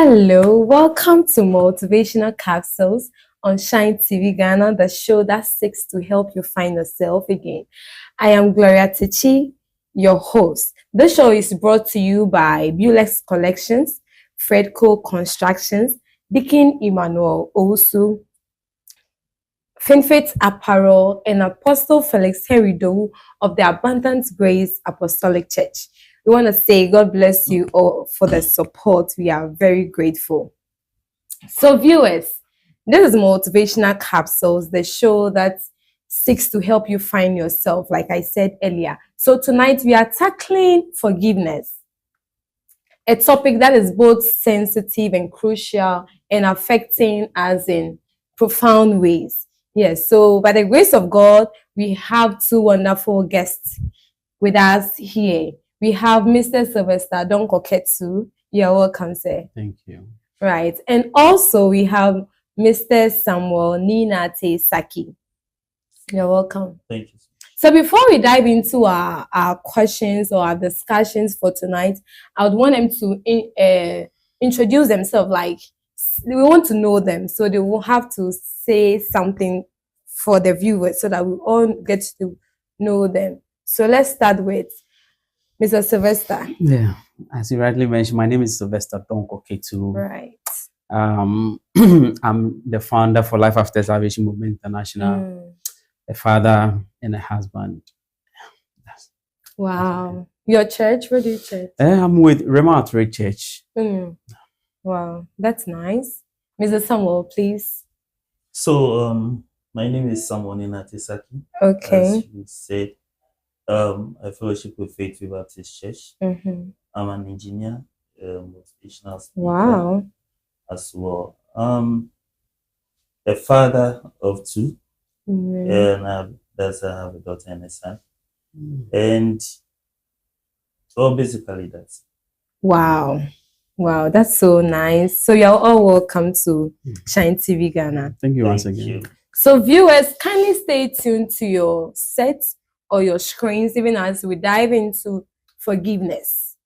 Hello, welcome to Motivational Capsules on Shine TV Ghana, the show that seeks to help you find yourself again. I am Gloria TACHIE, your host. This show is brought to you by Bulex Collections, Fredco Constructions, Deacon Emmanuel Owusu, Finfit Apparel, and Apostle Felix Herido of the Abundant Grace Apostolic Church. We want to say God bless you all for the support. We are very grateful. So viewers, this is Motivational Capsules, the show that seeks to help you find yourself, like I said earlier. So tonight we are tackling forgiveness, a topic that is both sensitive and crucial and affecting us in profound ways. Yes, so by the grace of God, we have two wonderful guests with us here. We have Mr. Sylvester Donkoketsu. You're welcome, sir. Thank you. Right. And also we have Mr. Samuel Ninate Saki. You're welcome. Thank you. So before we dive into our questions or our discussions for tonight, I would want them to introduce themselves. Like, we want to know them, so they will have to say something for the viewers so that we all get to know them. So let's start with Mr. Sylvester. Yeah, as you rightly mentioned, my name is Sylvester Donkoketu. Right. I'm the founder for Life After Salvation Movement International, a father and a husband. Wow. Your church? Where do you church? I'm with Rema Church. Wow, that's nice. Mr. Samuel, please. So, my name is Samuel Ninate Saki. Okay. As you said, I fellowship with Faith Baptist Church. I'm an engineer, motivational speaker. Wow. As well. A father of two, and I have a daughter and a son. And well, basically that's it. Wow. Wow, that's so nice. So you're all welcome to Shine TV Ghana. Thank you once Thank again. you. So viewers, kindly stay tuned to your sets or your screens, even as we dive into forgiveness.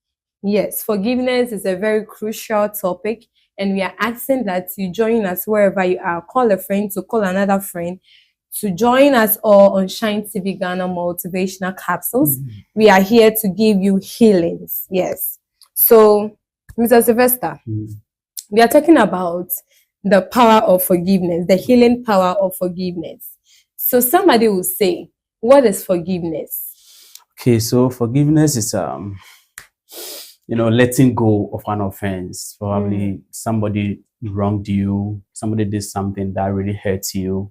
Yes, forgiveness is a very crucial topic, and we are asking that you join us wherever you are. Call a friend to call another friend to join us all on Shine TV Ghana Motivational Capsules. We are here to give you healings. Yes. So, Mr. Sylvester, we are talking about the power of forgiveness, the healing power of forgiveness. So somebody will say, what is forgiveness? Okay, so forgiveness is letting go of an offense. Probably somebody wronged you, somebody did something that really hurts you,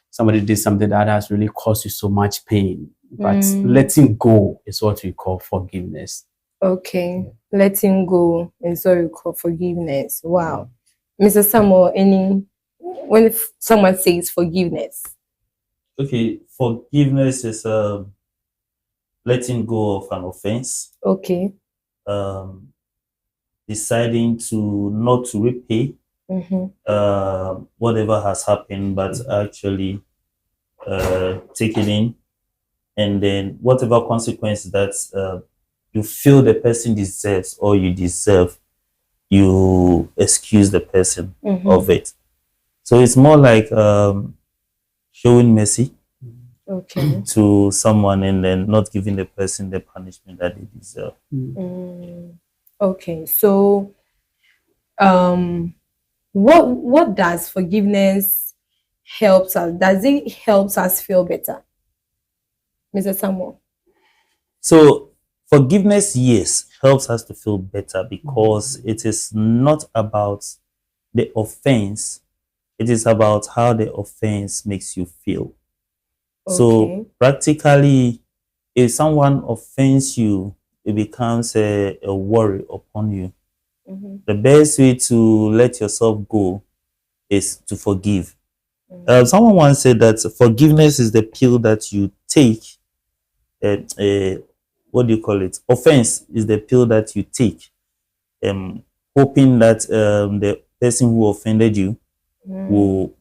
somebody did something that has really caused you so much pain. But letting go is what we call forgiveness. Okay, letting go is what we call forgiveness. Wow. Mr. Samuel, when someone says forgiveness? Okay, forgiveness is letting go of an offense. Okay. Deciding to not to repay whatever has happened, but actually take it in, and then whatever consequence that you feel the person deserves or you deserve, you excuse the person of it. So it's more like showing mercy to someone and then not giving the person the punishment that they deserve. Okay, so what does forgiveness help us? Does it help us feel better, Mr. Samuel? So forgiveness, yes, helps us to feel better because it is not about the offense. It is about how the offense makes you feel. So practically, if someone offends you, it becomes a worry upon you. The best way to let yourself go is to forgive. Someone once said that forgiveness is the pill that you take. What do you call it? Offense is the pill that you take, hoping that the person who offended you will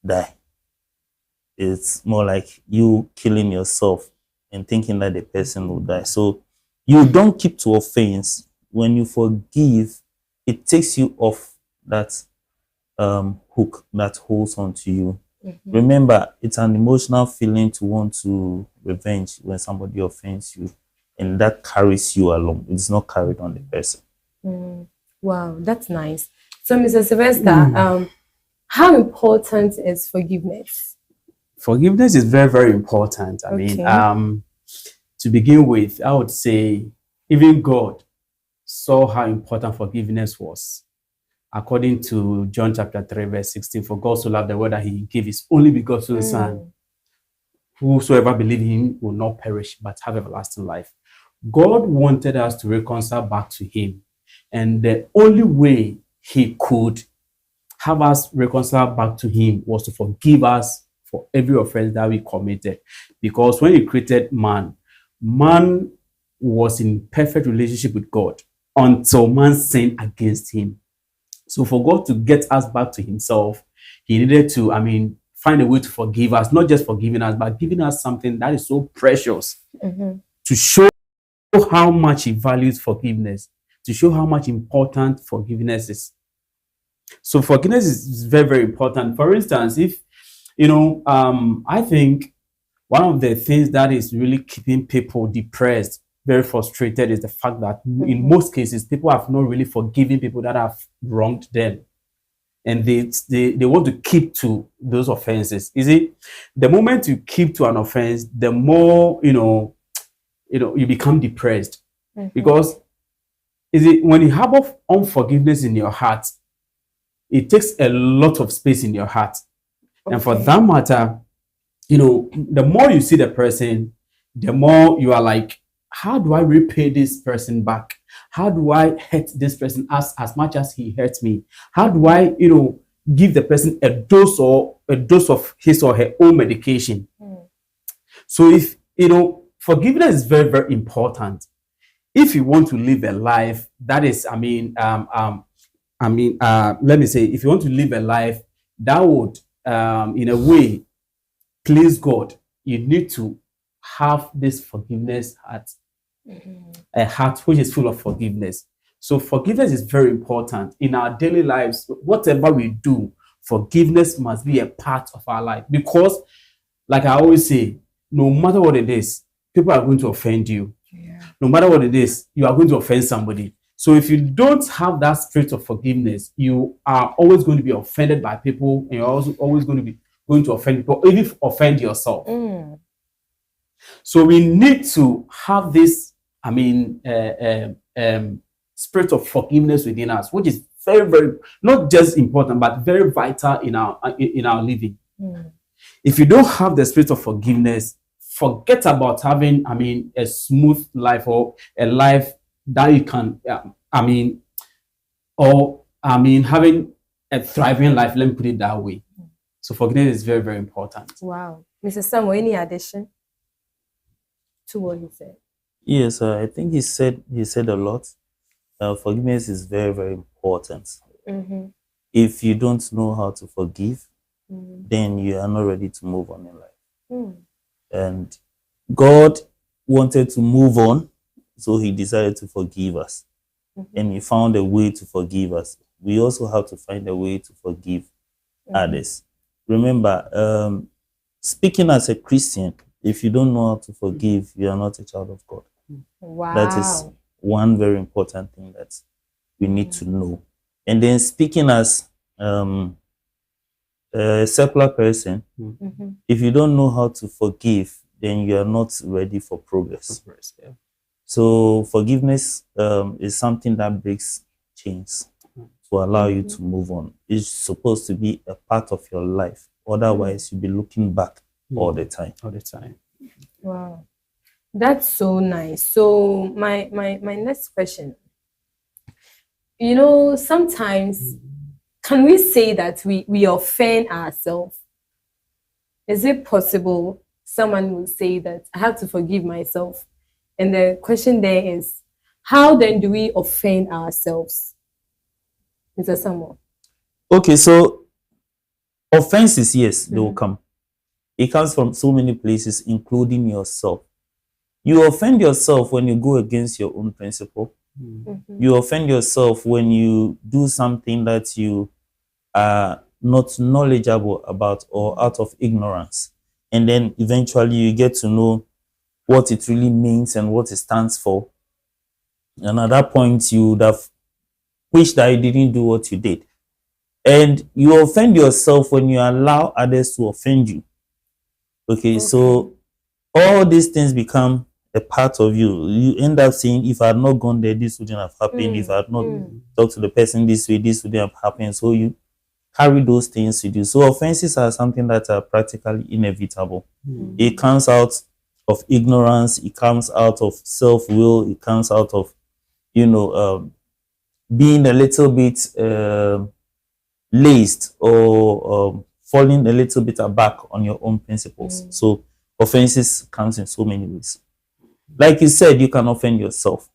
die. It's more like you killing yourself and thinking that the person will die. So you don't keep to offense. When you forgive, it takes you off that hook that holds on to you. Remember, it's an emotional feeling to want to revenge when somebody offends you, and that carries you along. It's not carried on the person. Wow, that's nice. So, Mr. Sylvester, how important is forgiveness? Forgiveness is very, very important. I mean, to begin with, I would say even God saw how important forgiveness was. According to John chapter 3, verse 16, for God so loved the world that he gave his only begotten Son. Whosoever believes in him will not perish, but have everlasting life. God wanted us to reconcile back to him. And the only way he could have us reconcile back to him was to forgive us for every offense that we committed. Because when he created man, man was in perfect relationship with God until man sinned against him. So for God to get us back to himself, he needed to, find a way to forgive us, not just forgiving us, but giving us something that is so precious to show how much he values forgiveness, to show how much important forgiveness is. So forgiveness is very, very important. For instance, if, I think one of the things that is really keeping people depressed, very frustrated, is the fact that in most cases, people have not really forgiven people that have wronged them. And they want to keep to those offenses. You see, the moment you keep to an offense, the more, you become depressed. Because when you have unforgiveness in your heart, it takes a lot of space in your heart. And for that matter, the more you see the person, the more you are like, how do I repay this person back? How do I hurt this person as much as he hurts me? How do I, give the person a dose of his or her own medication? So if, forgiveness is very, very important. If you want to live a life that is, let me say, if you want to live a life that would, in a way, please God, you need to have this forgiveness heart, a heart which is full of forgiveness. So forgiveness is very important in our daily lives. Whatever we do, forgiveness must be a part of our life, because, like I always say, no matter what it is, people are going to offend you. No matter what it is, you are going to offend somebody. So if you don't have that spirit of forgiveness, you are always going to be offended by people, and you're also always going to offend people, even offend yourself. So we need to have this, spirit of forgiveness within us, which is very, very, not just important, but very vital in our living. If you don't have the spirit of forgiveness, forget about having, a smooth life, or a life that you can, having a thriving life. Let me put it that way. So forgiveness is very, very important. Wow. Mr. Samuel, any addition to what he said? Yes, I think he said a lot. Forgiveness is very, very important. If you don't know how to forgive, then you are not ready to move on in life. And God wanted to move on, so he decided to forgive us. And he found a way to forgive us. We also have to find a way to forgive others. Remember, speaking as a Christian, if you don't know how to forgive, you are not a child of God. Wow. That is one very important thing that we need to know. And then speaking as a secular person, if you don't know how to forgive, then you are not ready for progress. So forgiveness is something that breaks chains to allow you to move on. It's supposed to be a part of your life. Otherwise, you'll be looking back all the time. Wow. That's so nice. So my next question, sometimes can we say that we offend ourselves? Is it possible someone will say that I have to forgive myself? And the question there is, how then do we offend ourselves? Mr. Samuel. Okay, so offenses, yes, they will come. It comes from so many places, including yourself. You offend yourself when you go against your own principle. You offend yourself when you do something that you are not knowledgeable about or out of ignorance. And then eventually you get to know what it really means and what it stands for. And at that point, you would have wished that you didn't do what you did. And you offend yourself when you allow others to offend you. Okay, so all these things become a part of you. You end up saying, if I had not gone there, this wouldn't have happened. If I had not talked to the person this way, this wouldn't have happened. So you carry those things with you. So offenses are something that are practically inevitable. It comes out of ignorance. It comes out of self-will. It comes out of, being a little bit laced or falling a little bit aback on your own principles. So offenses comes in so many ways. Like you said, you can offend yourself,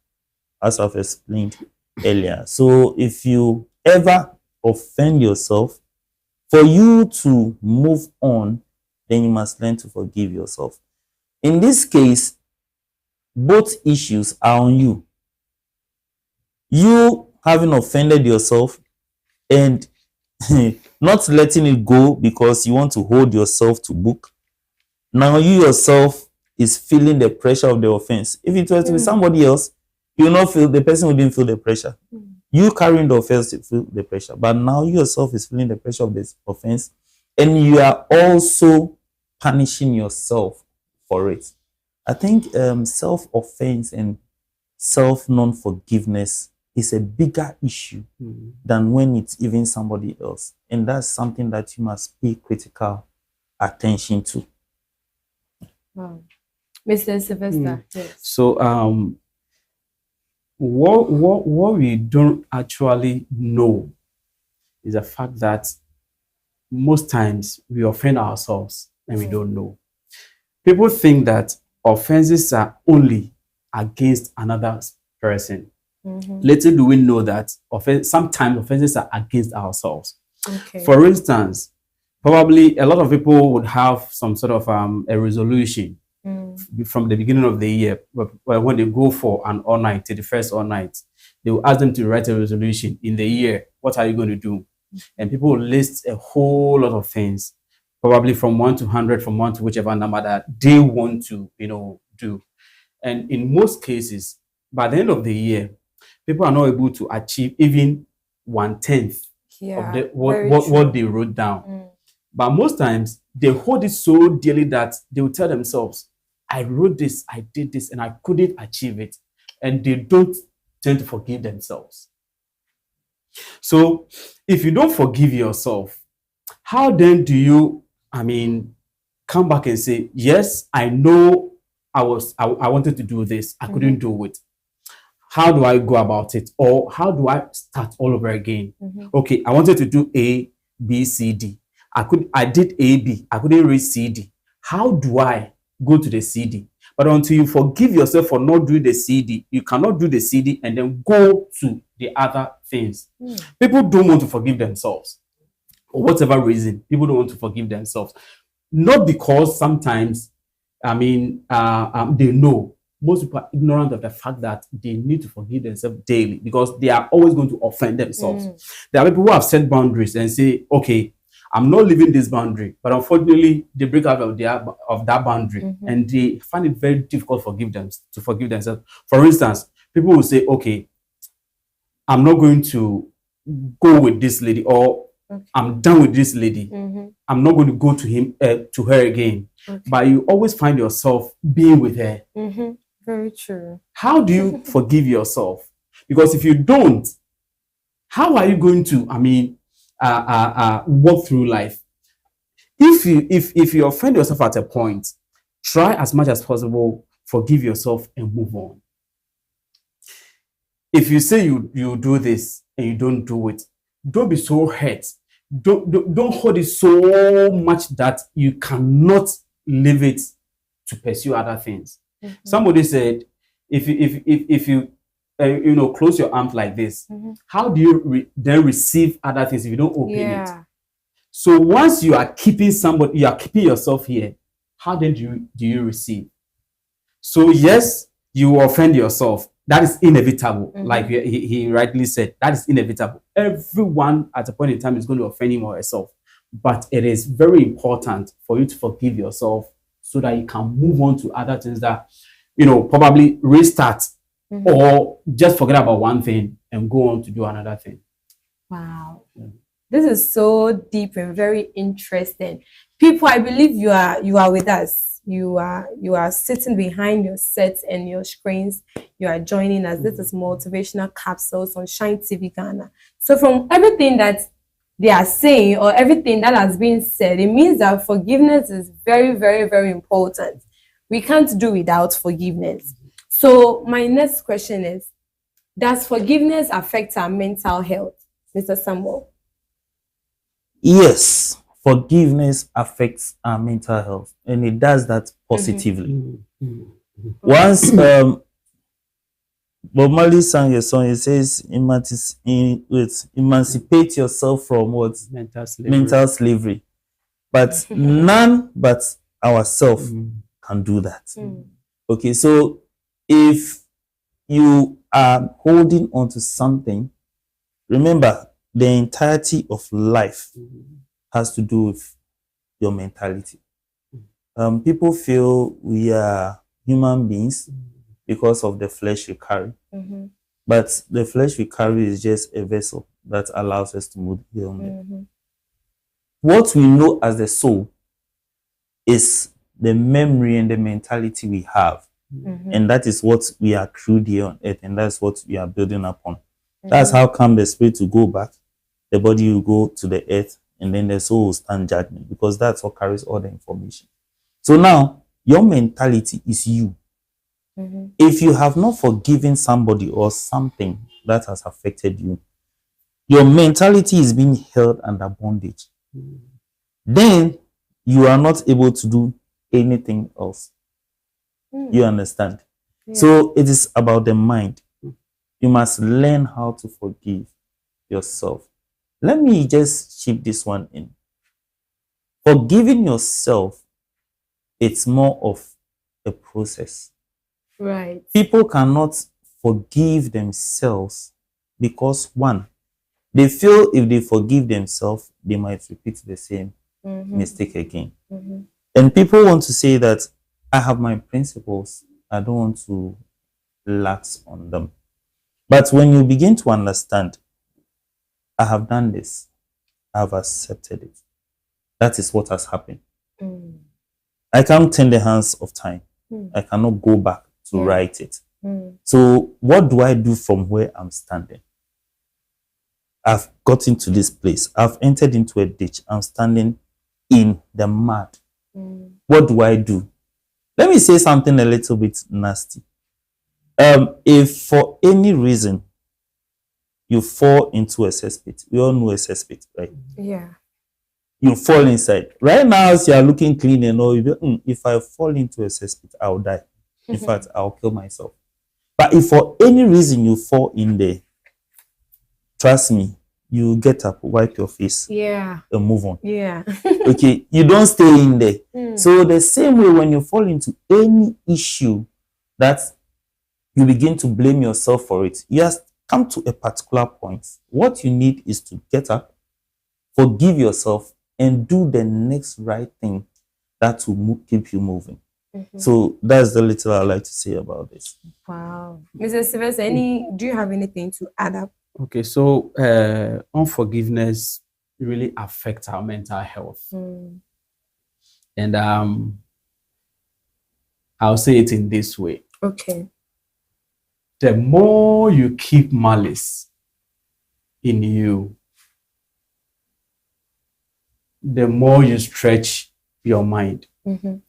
as I've explained earlier. So if you ever offend yourself, for you to move on, then you must learn to forgive yourself. In this case, both issues are on you. You having offended yourself and not letting it go because you want to hold yourself to book. Now you yourself is feeling the pressure of the offense. If it was to be somebody else, you will not feel, the person wouldn't feel the pressure. You carrying the offense to feel the pressure. But now you yourself is feeling the pressure of this offense, and you are also punishing yourself for it. I think self-offense and self-non-forgiveness is a bigger issue than when it's even somebody else. And that's something that you must pay critical attention to. Wow. Mr. Sylvester. Yes. So what we don't actually know is the fact that most times we offend ourselves and we don't know. People think that offenses are only against another person. Little do we know that sometimes offenses are against ourselves. For instance, probably a lot of people would have some sort of a resolution from the beginning of the year. When they go for an all night, the first all night, they will ask them to write a resolution in the year. What are you going to do? And people will list a whole lot of things, probably from 1 to 100, from 1 to whichever number that they want to, do. And in most cases, by the end of the year, people are not able to achieve even 1/10 of what they wrote down. But most times, they hold it so dearly that they will tell themselves, I wrote this, I did this, and I couldn't achieve it. And they don't tend to forgive themselves. So if you don't forgive yourself, how then do you, come back and say, yes, I know I wanted to do this. I couldn't do it. How do I go about it? Or how do I start all over again? Okay, I wanted to do A, B, C, D. I did A, B. I couldn't read C, D. How do I go to the C, D? But until you forgive yourself for not doing the C, D, you cannot do the C, D and then go to the other things. People don't want to forgive themselves. For whatever reason, people don't want to forgive themselves. Not because sometimes, they know. Most people are ignorant of the fact that they need to forgive themselves daily because they are always going to offend themselves. There are people who have set boundaries and say, okay, I'm not leaving this boundary, but unfortunately, they break out of that boundary and they find it very difficult to forgive themselves. For instance, people will say, okay, I'm not going to go with this lady, or I'm done with this lady. I'm not going to go to her again. But you always find yourself being with her. Very true. How do you forgive yourself? Because if you don't, how are you going to, walk through life? If you offend yourself at a point, try as much as possible, forgive yourself and move on. If you say you do this and you don't do it, don't be so hurt. Don't hold it so much that you cannot leave it to pursue other things. Somebody said, if you close your arms like this, how do you then receive other things if you don't open it? So once you are keeping yourself here, how then do you receive? So yes, you offend yourself. that is inevitable. Like he rightly said, that is inevitable. Everyone at a point in time is going to offend him or herself. But it is very important for you to forgive yourself so that you can move on to other things that, probably restart or just forget about one thing and go on to do another thing. Wow. This is so deep and very interesting. People, I believe you are with us. You are sitting behind your sets and your screens. You are joining us. This is motivational capsules on Shine TV Ghana. So from everything that they are saying or everything that has been said, it means that forgiveness is very, very, very important. We can't do without forgiveness. So my next question is, does forgiveness affect our mental health, Mr. Samuel? Yes, forgiveness affects our mental health, and it does that positively. Once Bob Marley sang a song, it says, emancipate yourself from what? Mental slavery. But none but ourselves can do that. Okay, so if you are holding on to something, remember, the entirety of life has to do with your mentality. People feel we are human beings because of the flesh we carry. But the flesh we carry is just a vessel that allows us to move here and there. What we know as the soul is the memory and the mentality we have. And that is what we are accrued here on earth, and that's what we are building upon. That's how come the spirit will go back, the body will go to the earth, and then the soul will stand judgment, because that's what carries all the information. So now, your mentality is you. If you have not forgiven somebody or something that has affected you, your mentality is being held under bondage. Then you are not able to do anything else. You understand? So it is about the mind. You must learn how to forgive yourself. Let me just chip this one in. Forgiving yourself, it's more of a process. Right. People cannot forgive themselves because, one, they feel if they forgive themselves, they might repeat the same mistake again. And people want to say that I have my principles, I don't want to relax on them. But when you begin to understand, I have done this, I have accepted it, that is what has happened. I can't turn the hands of time. I cannot go back to write it. So what do I do from where I'm standing? I've gotten to this place. I've entered into a ditch. I'm standing in the mud. What do I do? Let me say something a little bit nasty. If for any reason you fall into a cesspit, we all know a cesspit, right? Yeah. You fall inside. Right now, as you are looking clean and all, you go, if I fall into a cesspit, I'll die. In fact, I'll kill myself. But if for any reason you fall in there, trust me, you get up, wipe your face, and move on. Okay, you don't stay in there. So the same way, when you fall into any issue that you begin to blame yourself for it, you have come to a particular point. What you need is to get up, forgive yourself, and do the next right thing that will keep you moving. So that's the little I like to say about this. Wow. Mr. Sylvester, do you have anything to add up? Okay, so unforgiveness really affects our mental health. And I'll say it in this way. Okay. The more you keep malice in you, the more you stretch your mind.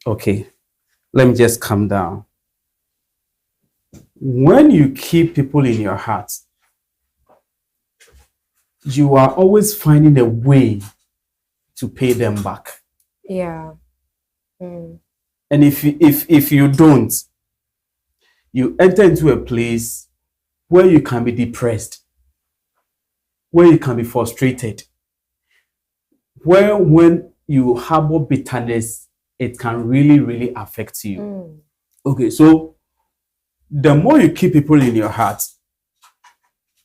Okay, let me just calm down. When you keep people in your heart, you are always finding a way to pay them back. Yeah. And if you don't, you enter into a place where you can be depressed, where you can be frustrated, where when you harbor bitterness, it can really, really affect you. Okay, so the more you keep people in your heart,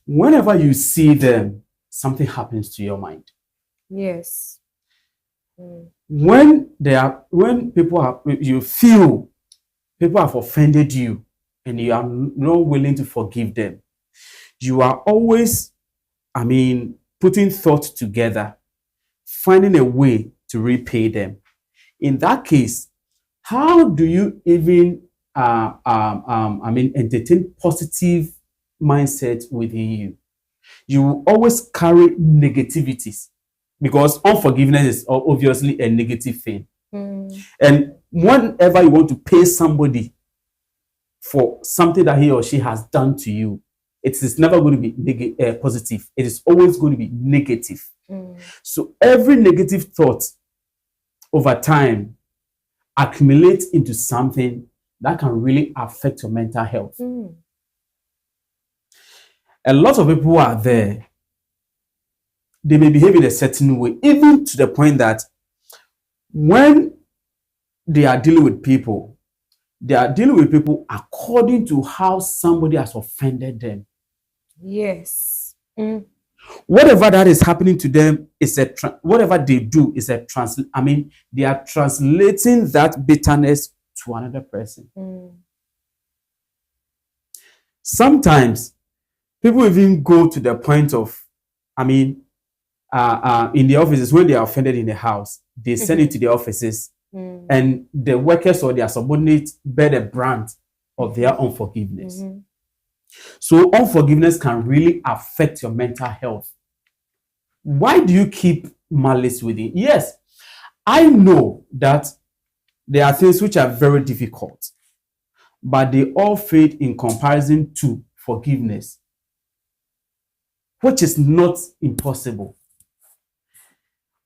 whenever you see them, something happens to your mind. Yes. When you feel people have offended you and you are not willing to forgive them, you are always, putting thoughts together, finding a way to repay them. In that case, how do you even entertain positive mindset within you? You will always carry negativities, because unforgiveness is obviously a negative thing. And whenever you want to pay somebody for something that he or she has done to you, it is never going to be positive. It is always going to be negative. So every negative thought over time accumulates into something that can really affect your mental health. A lot of people are there. They may behave in a certain way, even to the point that when they are dealing with people, they are dealing with people according to how somebody has offended them. Yes. Whatever that is happening to them is whatever they do is they are translating that bitterness to another person. Sometimes people even go to the point of, in the offices, when they are offended in the house, they send it to the offices, and the workers or their subordinates bear the brand of their unforgiveness. So unforgiveness can really affect your mental health. Why do you keep malice within? Yes, I know that there are things which are very difficult, but they all fade in comparison to forgiveness, which is not impossible.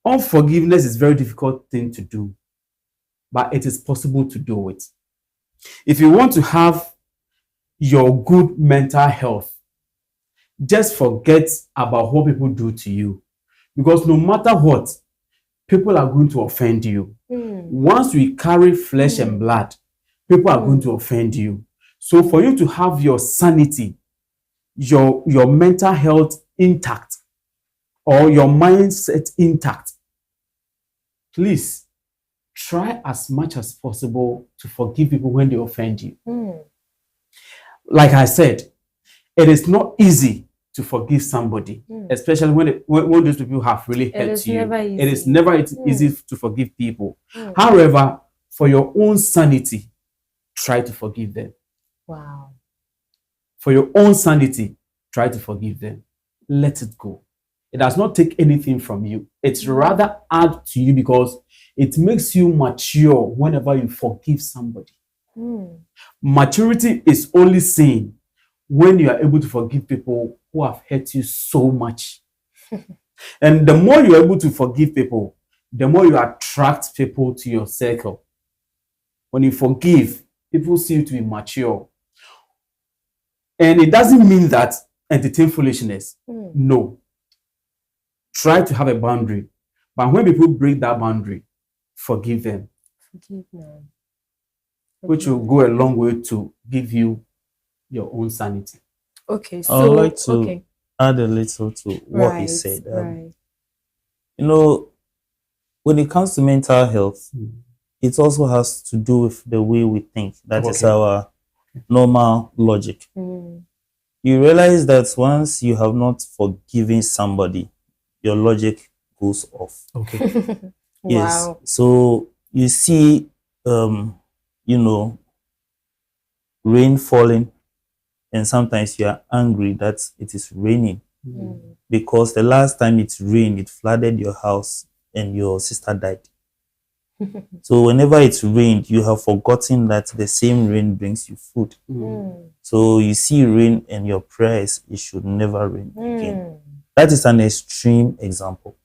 Unforgiveness is a very difficult thing to do, but it is possible to do it. If you want to have your good mental health, just forget about what people do to you, because no matter what, people are going to offend you. Once we carry flesh and blood, people are going to offend you. So for you to have your sanity, your mental health intact, or your mindset intact, please try as much as possible to forgive people when they offend you. Like I said, it is not easy to forgive somebody, especially when those people have really hurt you. It is never easy to forgive people. However, for your own sanity, try to forgive them. Wow. For your own sanity, try to forgive them. Let it go. It does not take anything from you. It's rather add to you, because it makes you mature whenever you forgive somebody. Maturity is only seen when you are able to forgive people who have hurt you so much. And the more you're able to forgive people, the more you attract people to your circle. When you forgive, people see you to be mature. And it doesn't mean that entertain foolishness. No. Try to have a boundary. But when people break that boundary, forgive them. Which will go a long way to give you your own sanity. Okay, so I would like to add a little to what he said. When it comes to mental health, it also has to do with the way we think. That is our normal logic. You realize that once you have not forgiven somebody, your logic goes off. Yes. Wow. So you see, rain falling, and sometimes you are angry that it is raining because the last time it rained, it flooded your house and your sister died. So whenever it rained, you have forgotten that the same rain brings you food. So you see rain and your prayers, it should never rain again. That is an extreme example.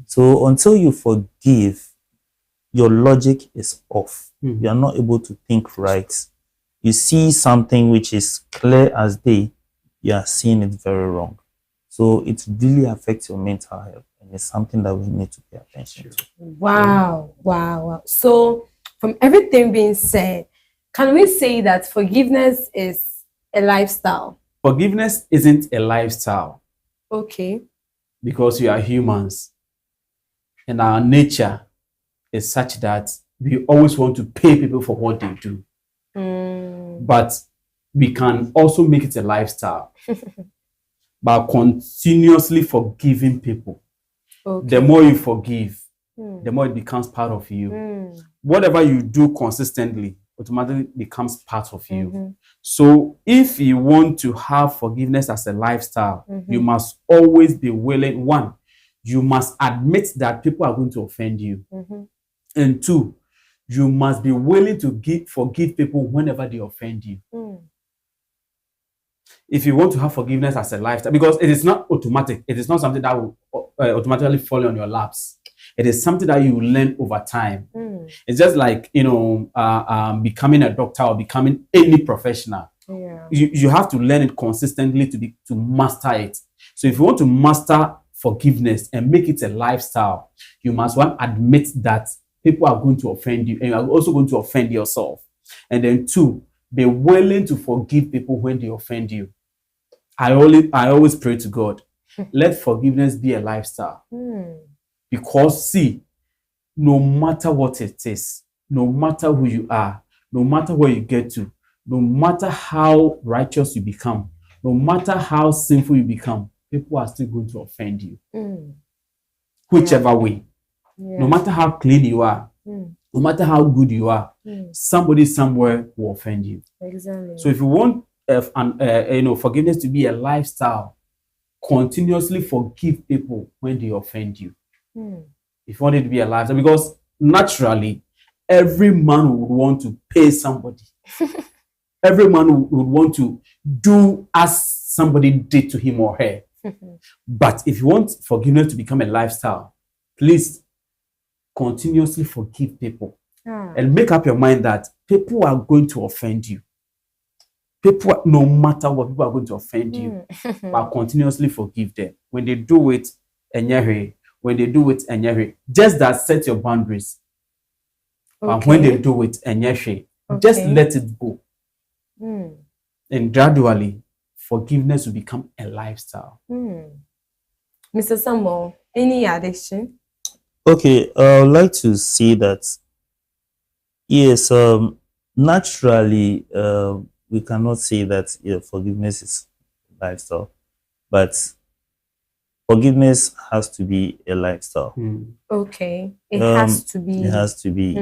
So until you forgive, your logic is off. You are not able to think right. You see something which is clear as day, you are seeing it very wrong. So it really affects your mental health, and it's something that we need to pay attention to. Wow. So from everything being said, can we say that forgiveness is A lifestyle. Forgiveness isn't a lifestyle Okay. because we are humans and our nature is such that we always want to pay people for what they do. But we can also make it a lifestyle by continuously forgiving people. Okay. The more you forgive, the more it becomes part of you. Whatever you do consistently automatically becomes part of you. So if you want to have forgiveness as a lifestyle, you must always be willing. One, you must admit that people are going to offend you. And two, you must be willing to forgive people whenever they offend you. If you want to have forgiveness as a lifestyle, because it is not automatic, it is not something that will automatically fall on your laps. It is something that you learn over time. It's just like, becoming a doctor or becoming any professional. Yeah. You have to learn it consistently to master it. So if you want to master forgiveness and make it a lifestyle, you must admit that people are going to offend you and you are also going to offend yourself. And then two, be willing to forgive people when they offend you. I always pray to God, let forgiveness be a lifestyle. Because see, no matter what it is, no matter who you are, no matter where you get to, no matter how righteous you become, no matter how sinful you become, people are still going to offend you. Whichever way. Yeah. No matter how clean you are, no matter how good you are, somebody somewhere will offend you. Exactly. So if you want forgiveness to be a lifestyle, continuously forgive people when they offend you. If you want it to be a lifestyle, because naturally, every man would want to pay somebody. Every man would want to do as somebody did to him or her. But if you want forgiveness to become a lifestyle, please continuously forgive people. And make up your mind that people are going to offend you. People, no matter what, people are going to offend you. But continuously forgive them. When they do it, when they do it, just that, set your boundaries. But when they do it, just let it go. And gradually, forgiveness will become a lifestyle. Mr. Samuel, any addition? Okay, I would like to say that yes, naturally, we cannot say that forgiveness is lifestyle, but forgiveness has to be a lifestyle. Okay, it has to be. It has to be.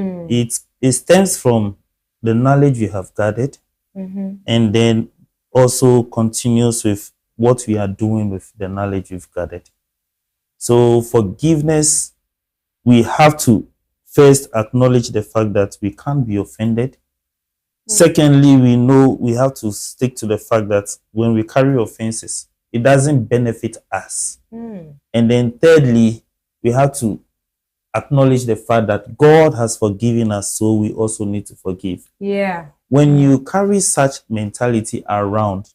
It stems from the knowledge we have gathered, and then also continues with what we are doing with the knowledge we've gathered. So forgiveness, we have to first acknowledge the fact that we can't be offended. Secondly, we know we have to stick to the fact that when we carry offenses, it doesn't benefit us. And then thirdly, we have to acknowledge the fact that God has forgiven us, so we also need to forgive. Yeah. When you carry such mentality around,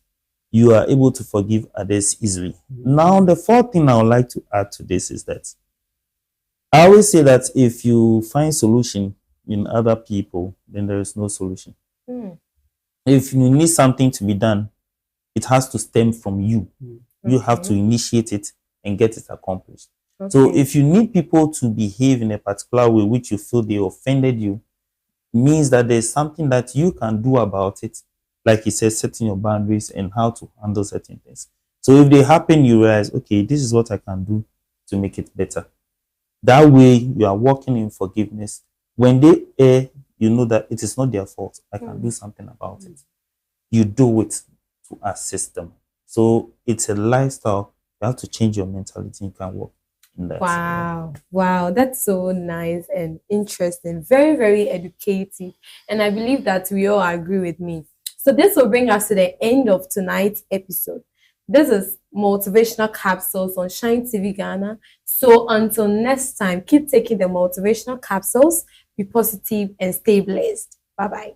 you are able to forgive others easily. Now, the fourth thing I would like to add to this is that I always say that if you find solution in other people, then there is no solution. If you need something to be done, it has to stem from you. You have to initiate it and get it accomplished. So if you need people to behave in a particular way which you feel they offended you, means that there's something that you can do about it. Like he says, setting your boundaries and how to handle certain things. So if they happen, you realize, okay, this is what I can do to make it better. That way, you are walking in forgiveness. When they err, you know that it is not their fault. I can do something about it. You do it to assist them. So it's a lifestyle. You have to change your mentality. You can work in that. Wow, that's so nice and interesting. Very, very educative. And I believe that we all agree with me. So this will bring us to the end of tonight's episode. This is Motivational Capsules on Shine TV Ghana. So until next time, keep taking the motivational capsules, be positive and stay blessed. Bye-bye.